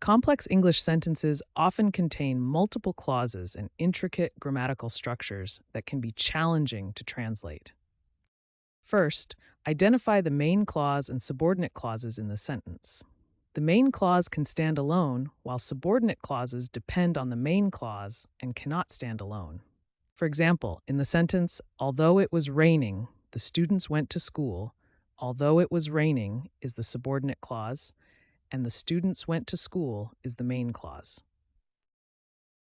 Complex English sentences often contain multiple clauses and intricate grammatical structures that can be challenging to translate. First, identify the main clause and subordinate clauses in the sentence. The main clause can stand alone, while subordinate clauses depend on the main clause and cannot stand alone. For example, in the sentence, although it was raining, the students went to school. Although it was raining is the subordinate clause, and the students went to school is the main clause.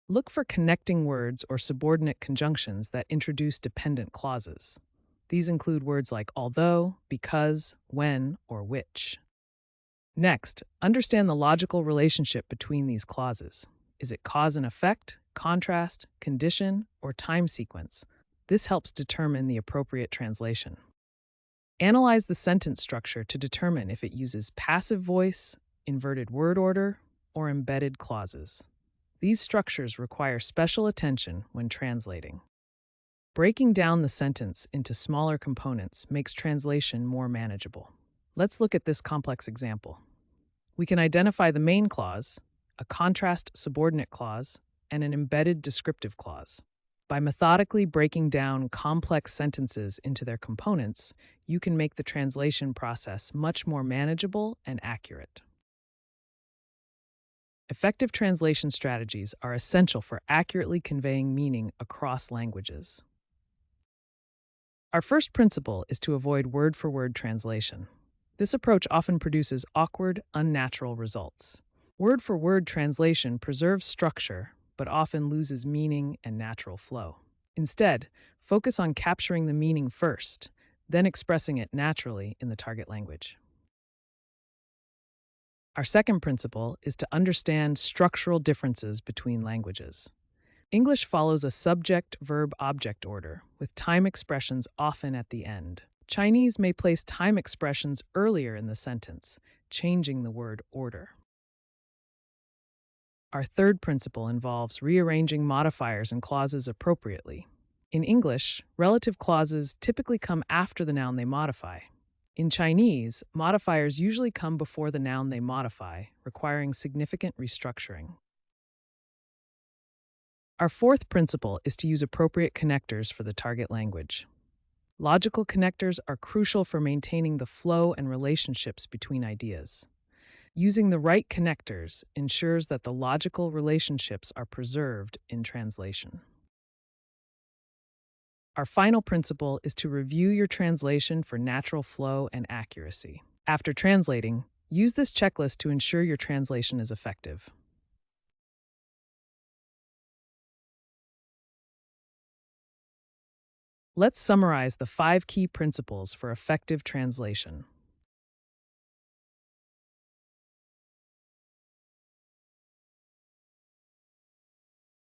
Look for connecting words or subordinate conjunctions that introduce dependent clauses. These include words like although, because, when, or which. Next, understand the logical relationship between these clauses. Is it cause and effect, contrast, condition, or time sequence? This helps determine the appropriate translation. Analyze the sentence structure to determine if it uses passive voice, inverted word order, or embedded clauses. These structures require special attention when translating. Breaking down the sentence into smaller components makes translation more manageable. Let's look at this complex example. We can identify the main clause, a contrast subordinate clause, and an embedded descriptive clause. By methodically breaking down complex sentences into their components, you can make the translation process much more manageable and accurate. Effective translation strategies are essential for accurately conveying meaning across languages. Our first principle is to avoid word-for-word translation. This approach often produces awkward, unnatural results. Word-for-word translation preserves structure, but often loses meaning and natural flow. Instead, focus on capturing the meaning first, then expressing it naturally in the target language. Our second principle is to understand structural differences between languages. English follows a subject-verb-object order, with time expressions often at the end. Chinese may place time expressions earlier in the sentence, changing the word order. Our third principle involves rearranging modifiers and clauses appropriately. In English, relative clauses typically come after the noun they modify. In Chinese, modifiers usually come before the noun they modify, requiring significant restructuring. Our fourth principle is to use appropriate connectors for the target language. Logical connectors are crucial for maintaining the flow and relationships between ideas. Using the right connectors ensures that the logical relationships are preserved in translation. Our final principle is to review your translation for natural flow and accuracy. After translating, use this checklist to ensure your translation is effective. Let's summarize the 5 key principles for effective translation.